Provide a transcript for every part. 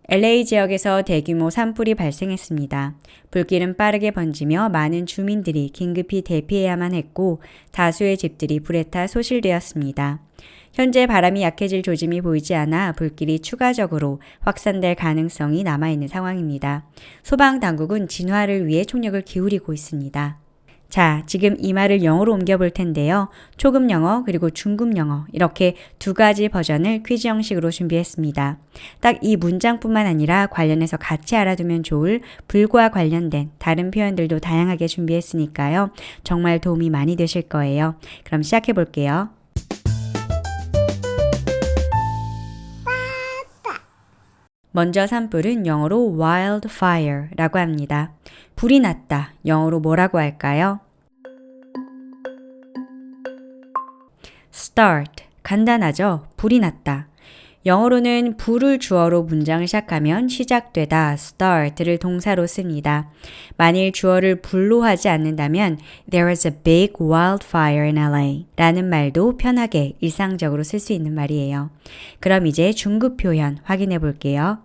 LA 지역에서 대규모 산불이 발생했습니다. 불길은 빠르게 번지며 많은 주민들이 긴급히 대피해야만 했고 다수의 집들이 불에 타 소실되었습니다. 현재 바람이 약해질 조짐이 보이지 않아 불길이 추가적으로 확산될 가능성이 남아있는 상황입니다. 소방당국은 진화를 위해 총력을 기울이고 있습니다. 자, 지금 이 말을 영어로 옮겨볼 텐데요. 초급 영어 그리고 중급 영어 이렇게 두 가지 버전을 퀴즈 형식으로 준비했습니다. 딱 이 문장뿐만 아니라 관련해서 같이 알아두면 좋을 불과 관련된 다른 표현들도 다양하게 준비했으니까요. 정말 도움이 많이 되실 거예요. 그럼 시작해 볼게요. 먼저 산불은 영어로 wildfire라고 합니다. 불이 났다. 영어로 뭐라고 할까요? start. 간단하죠? 불이 났다. 영어로는 불을 주어로 문장을 시작하면 시작되다 start를 동사로 씁니다. 만일 주어를 불로 하지 않는다면 There was a big wildfire in LA 라는 말도 편하게 일상적으로 쓸 수 있는 말이에요. 그럼 이제 중급 표현 확인해 볼게요.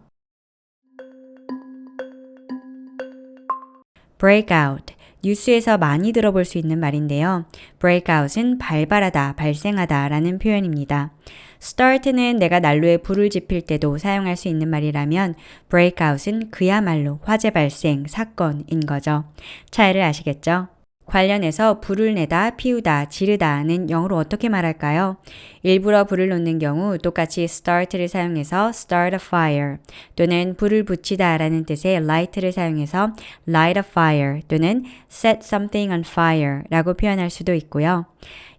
breakout. 뉴스에서 많이 들어볼 수 있는 말인데요. breakout은 발발하다, 발생하다 라는 표현입니다. start는 내가 난로에 불을 지필 때도 사용할 수 있는 말이라면 breakout은 그야말로 화재 발생, 사건인 거죠. 차이를 아시겠죠? 관련해서 불을 내다, 피우다, 지르다는 영어로 어떻게 말할까요? 일부러 불을 놓는 경우 똑같이 start를 사용해서 start a fire 또는 불을 붙이다 라는 뜻의 light를 사용해서 light a fire 또는 set something on fire 라고 표현할 수도 있고요.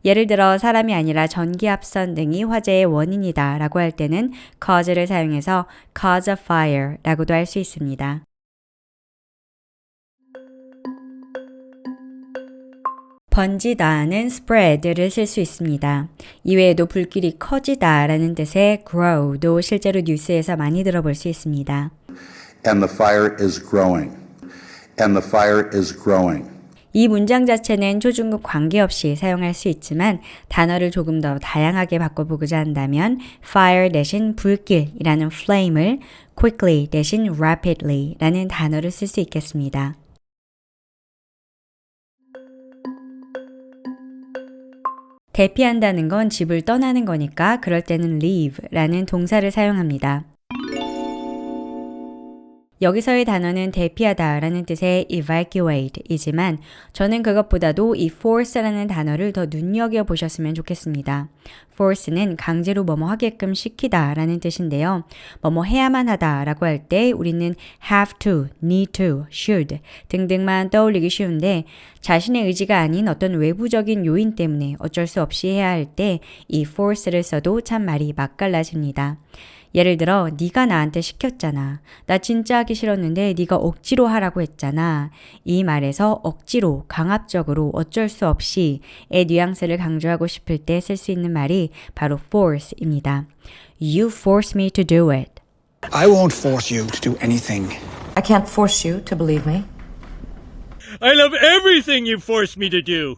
예를 들어 사람이 아니라 전기압선 등이 화재의 원인이다 라고 할 때는 cause를 사용해서 cause a fire 라고도 할 수 있습니다. 번지다는 spread를 쓸 수 있습니다. 이외에도 불길이 커지다 라는 뜻의 grow도 실제로 뉴스에서 많이 들어볼 수 있습니다. And the fire is growing. And the fire is growing. 이 문장 자체는 초중급 관계없이 사용할 수 있지만 단어를 조금 더 다양하게 바꿔보고자 한다면 fire 대신 불길이라는 flame을 quickly 대신 rapidly 라는 단어를 쓸 수 있겠습니다. 대피한다는 건 집을 떠나는 거니까 그럴 때는 leave라는 동사를 사용합니다. 여기서의 단어는 대피하다 라는 뜻의 evacuate이지만 저는 그것보다도 이 force라는 단어를 더 눈여겨보셨으면 좋겠습니다. force는 강제로 뭐뭐 하게끔 시키다 라는 뜻인데요. 뭐뭐 해야만 하다 라고 할 때 우리는 have to, need to, should 등등만 떠올리기 쉬운데 자신의 의지가 아닌 어떤 외부적인 요인 때문에 어쩔 수 없이 해야 할 때 이 force를 써도 참 말이 맛깔나집니다. 예를 들어 네가 나한테 시켰잖아. 나 진짜 하기 싫었는데 네가 억지로 하라고 했잖아. 이 말에서 억지로, 강압적으로, 어쩔 수 없이의 뉘앙스를 강조하고 싶을 때 쓸 수 있는 말이 바로 force입니다. You force me to do it. I won't force you to do anything. I can't force you to believe me. I love everything you force me to do.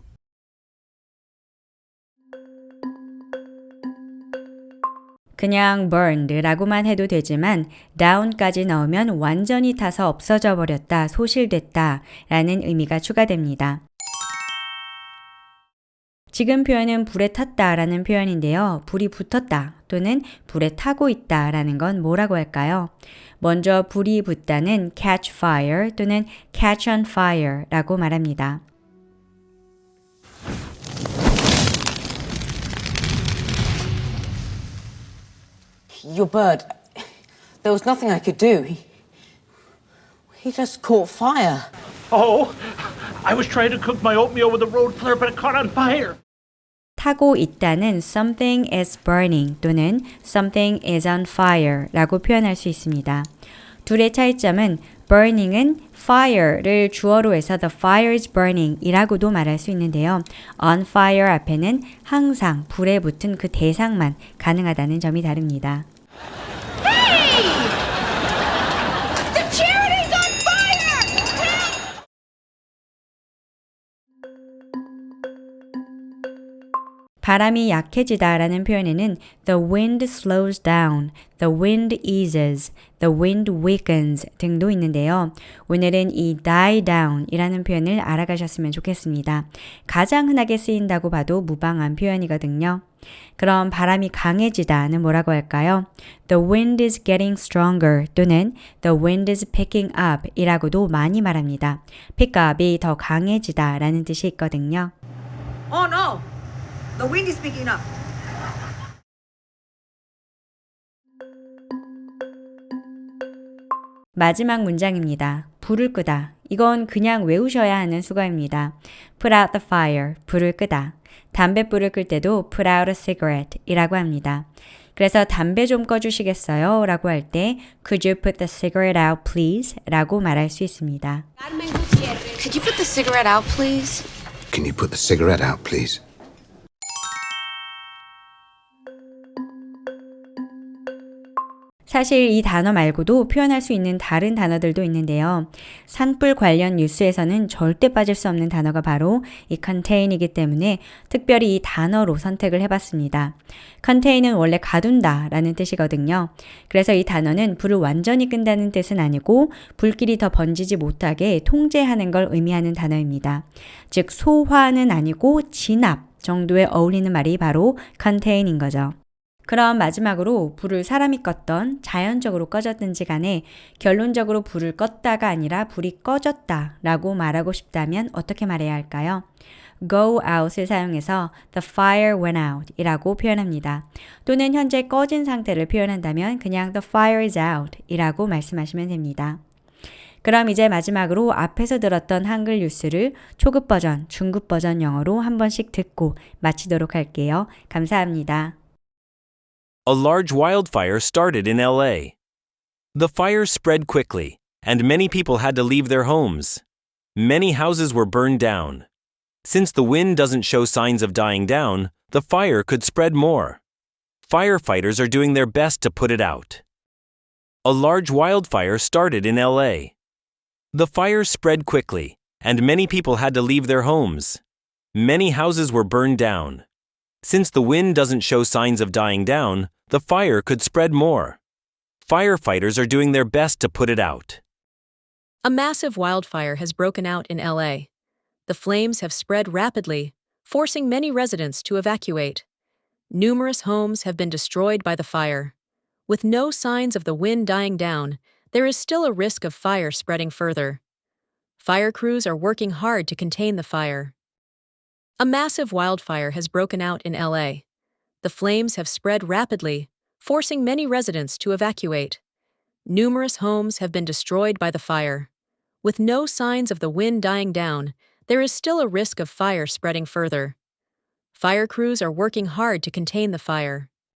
그냥 burned라고만 해도 되지만 down까지 넣으면 완전히 타서 없어져 버렸다, 소실됐다 라는 의미가 추가됩니다. 지금 표현은 불에 탔다 라는 표현인데요. 불이 붙었다 또는 불에 타고 있다 라는 건 뭐라고 할까요? 먼저 불이 붙다는 catch fire 또는 catch on fire 라고 말합니다. Your bird. There was nothing I could do. He just caught fire. Oh, I was trying to cook my oatmeal with a road flare, but it caught on fire. 타고 있다는 something is burning 또는 something is on fire 라고 표현할 수 있습니다. 둘의 차이점은 burning은 fire를 주어로 해서 the fire is burning 이라고도 말할 수 있는데요. on fire 앞에는 항상 불에 붙은 그 대상만 가능하다는 점이 다릅니다. 바람이 약해지다라는 표현에는 the wind slows down, the wind eases, the wind weakens 등도 있는데요. 오늘은 이 die down 이라는 표현을 알아가셨으면 좋겠습니다. 가장 흔하게 쓰인다고 봐도 무방한 표현이거든요. 그럼 바람이 강해지다는 뭐라고 할까요? The wind is getting stronger 또는 the wind is picking up 이라고도 많이 말합니다. pick up이 더 강해지다 라는 뜻이 있거든요. Oh no! The wind is picking up. 마지막 문장입니다. 불을 끄다. 이건 그냥 외우셔야 하는 수거입니다. Put out the fire. 불을 끄다. 담뱃불을 끌 때도 put out a cigarette 이라고 합니다. 그래서 담배 좀 꺼주시겠어요? 라고 할 때 Could you put the cigarette out please? 라고 말할 수 있습니다. Could you put the cigarette out, please? Can you put the cigarette out, please? 사실 이 단어 말고도 표현할 수 있는 다른 단어들도 있는데요. 산불 관련 뉴스에서는 절대 빠질 수 없는 단어가 바로 이 contain이기 때문에 특별히 이 단어로 선택을 해봤습니다. contain은 원래 가둔다 라는 뜻이거든요. 그래서 이 단어는 불을 완전히 끈다는 뜻은 아니고 불길이 더 번지지 못하게 통제하는 걸 의미하는 단어입니다. 즉 소화는 아니고 진압 정도에 어울리는 말이 바로 contain인 거죠. 그럼 마지막으로 불을 사람이 껐던 자연적으로 꺼졌든지 간에 결론적으로 불을 껐다가 아니라 불이 꺼졌다 라고 말하고 싶다면 어떻게 말해야 할까요? go out을 사용해서 the fire went out 이라고 표현합니다. 또는 현재 꺼진 상태를 표현한다면 그냥 the fire is out 이라고 말씀하시면 됩니다. 그럼 이제 마지막으로 앞에서 들었던 한글 뉴스를 초급 버전, 중급 버전 영어로 한 번씩 듣고 마치도록 할게요. 감사합니다. A large wildfire started in LA. The fire spread quickly, and many people had to leave their homes. Many houses were burned down. Since the wind doesn't show signs of dying down, the fire could spread more. Firefighters are doing their best to put it out. A large wildfire started in LA. The fire spread quickly, and many people had to leave their homes. Many houses were burned down. Since the wind doesn't show signs of dying down, the fire could spread more. Firefighters are doing their best to put it out. A massive wildfire has broken out in LA. The flames have spread rapidly, forcing many residents to evacuate. Numerous homes have been destroyed by the fire. With no signs of the wind dying down, there is still a risk of fire spreading further. Fire crews are working hard to contain the fire. A massive wildfire has broken out in LA. The flames have spread rapidly, forcing many residents to evacuate. Numerous homes have been destroyed by the fire. With no signs of the wind dying down, there is still a risk of fire spreading further. Fire crews are working hard to contain the fire.